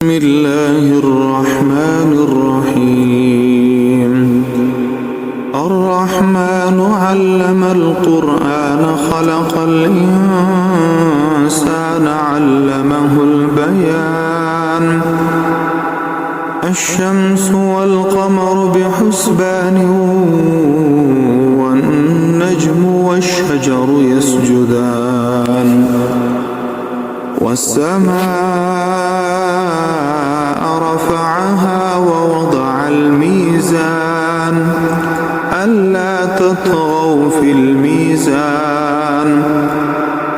بسم الله الرحمن الرحيم. الرحمن علم القرآن خلق الإنسان علمه البيان. الشمس والقمر بحسبان والنجم والشجر يسجدان والسماء رفعها ووضع الميزان ألا تطغوا في الميزان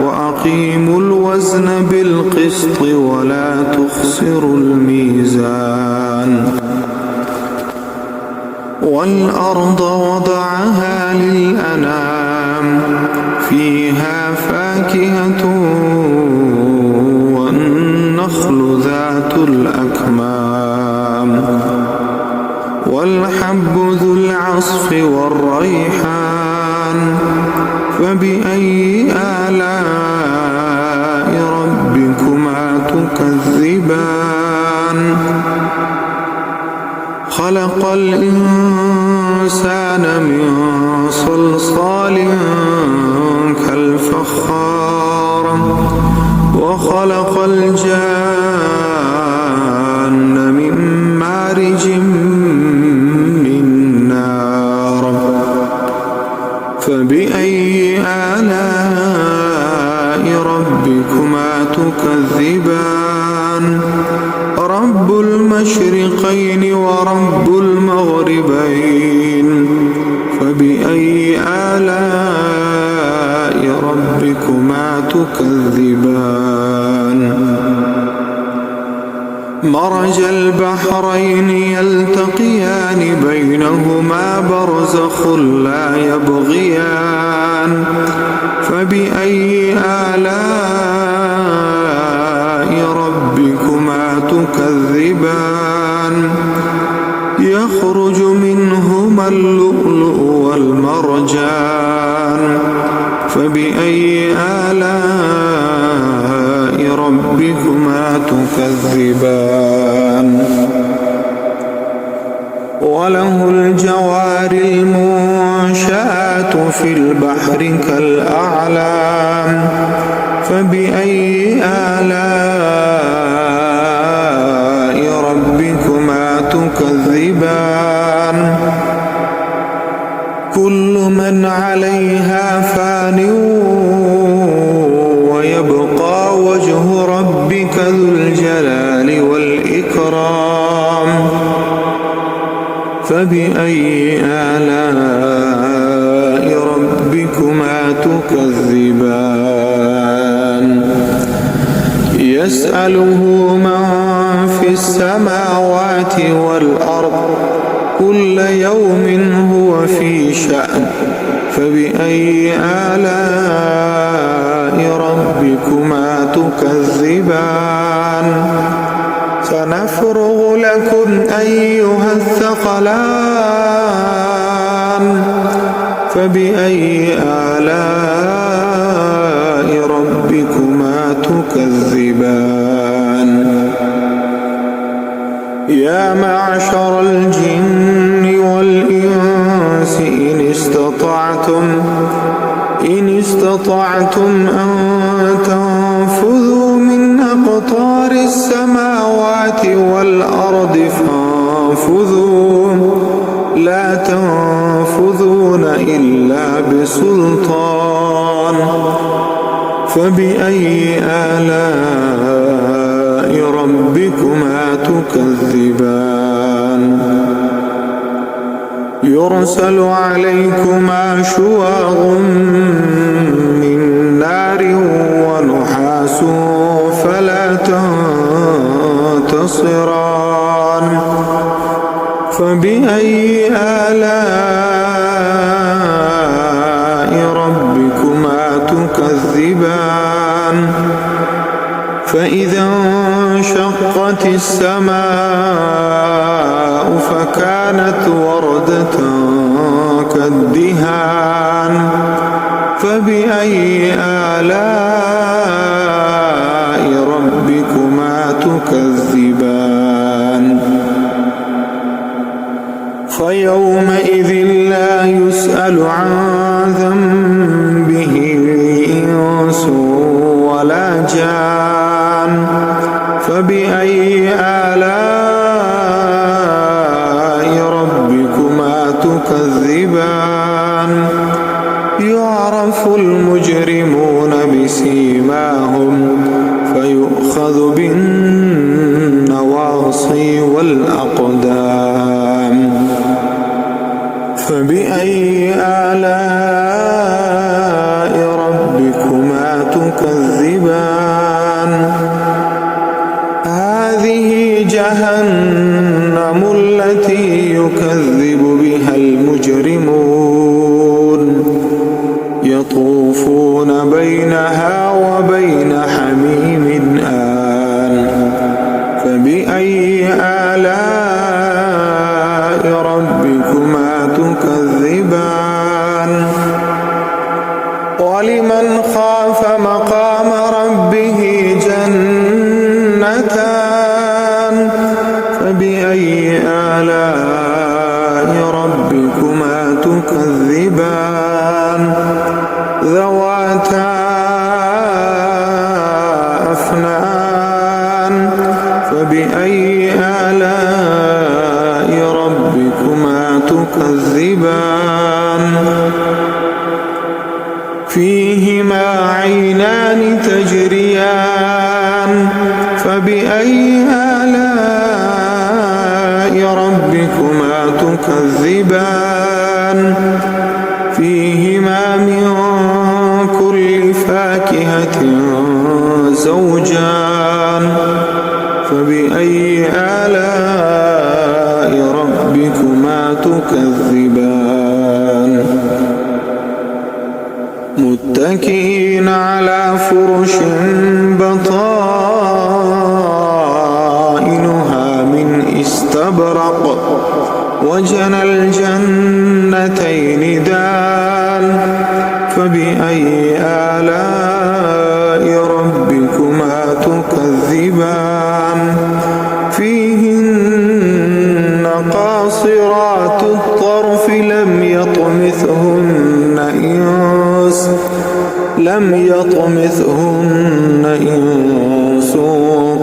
وأقيموا الوزن بالقسط ولا تخسروا الميزان. والأرض وضعها للأنام فيها فاكهة والنخل ذات الأكمام والحب ذو العصف والريحان. فبأي آلاء ربكما تكذبان؟ خلق الإنسان من صلصال كالفخار وخلق الجان من مارج من نار. فبأي آلاء ربكما تكذبان؟ رب المشرقين ورب المغربين. فبأي آلاء ربكما تكذبان؟ مرج البحرين يلتقيان بينهما برزخ لا يبغيان. فبأي آلاء ربكما تكذبان؟ يخرج منهما اللؤلؤ والمرجان. فبأي آلاء ربكما تكذبان؟ وله الجوار المنشآت في البحر كالأعلام. فبأي آلاء ربكما تكذبان؟ كل من عليها فان ويبقى وجه ربك ذو الجلال والإكرام. فبأي آلاء ربكما تكذبان؟ يسأله من في السماوات والأرض كل يوم هو في شأن. فبأي آلاء ربكما تكذبان؟ سنفرغ لكم أيها الثقلان. فبأي آلاء ربكما تكذبان؟ يا معشر الجن والإنس إن استطعتم أن تنفذوا من أقطار السماوات والأرض فانفذوا لا تنفذون إلا بسلطان. فبأي آلاء ربكما تكذبان؟ يرسل عليكما شواظ من نار ونحاس فلا تنتصران. فبأي آلاء ربكما تكذبان؟ فإذا انشقت السماء فكانت وردة كالدهان. فبأي آلاء ربكما تكذبان؟ فيومئذ لا يسأل عن ذنبه إنس ولا جان فبأي آلاء ربكما تكذبان يعرف المجرمون بسيماهم فيؤخذ بالنواصي والأقدام فبأي آلاء ربكما تكذبان هذه جهنم التي يكذب بها المجرمون يطوفون بينها وبين حميم آن فبأي آلاء ربكما تكذبان ولمن خاف مقام ربه جنتان فبأي آلاء ربكما تكذبان ذواتا أفنان فبأي آلاء ربكما تكذبان فيهما عينان تجريان فبأي آلاء ربكما تكذبان فيهما من كل فاكهة زوجان فبأي آلاء ربكما تكذبان متكئين على فرش بطائنها من استبرق وجنى الجنتين دان فبأي آلاء ربكما تكذبان فيهن قاصرات الطرف لم يطمثهن إنس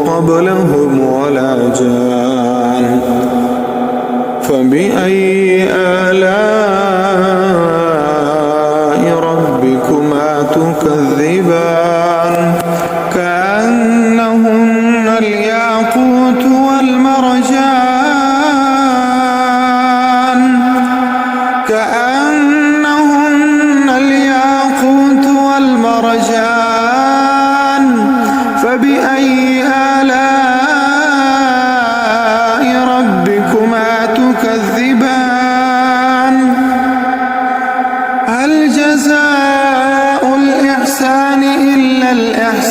قبلهم ولا جان فبأي آلاء ربكما تكذبان كأنهن الياقوت والمرجان فبأي آلاء ربكما تكذبان هل جزاء الإحسان إلا الإحسان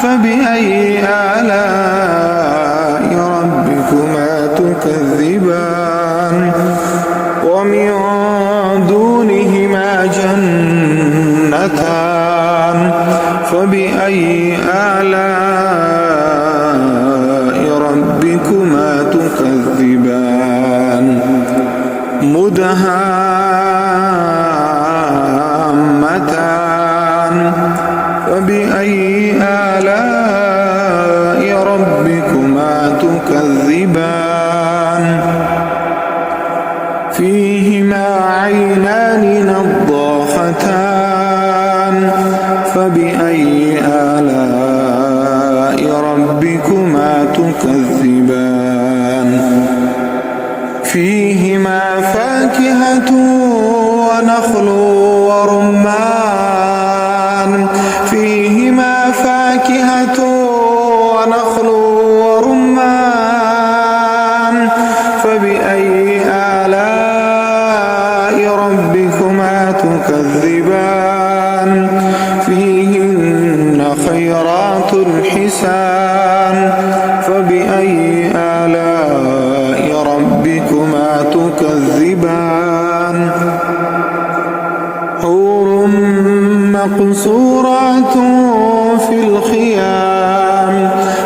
فبأي آلاء ربكما تكذبان ومن دونهما جنتان فبأي آلاء ربكما تكذبان مدهامتان فبأي آلاء ربكما تكذبان فيهما عينان نضاختان فبأي آلاء ربكما تكذبان فيهما فاكهة ونخل ورمان فيهما فاكهة ونخل ورمان فبأي آلاء ربكما تكذبان فيهن خيرات حسان فبأي آلاء ربكما تكذبان حور مقصورات في الخيام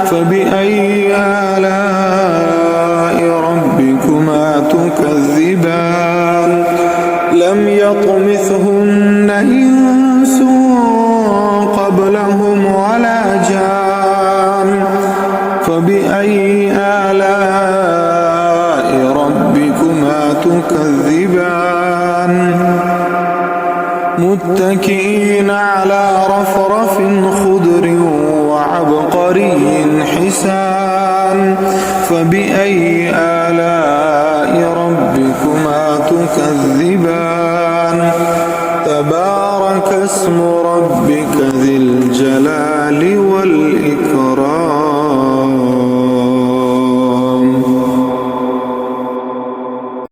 فبأي آلاء ربكما قبلهم ولا جان فبأي آلاء ربكما تكذبان متكئين على رفرف خضر وعبقري حسان فبأي آلاء ربكما تكذبان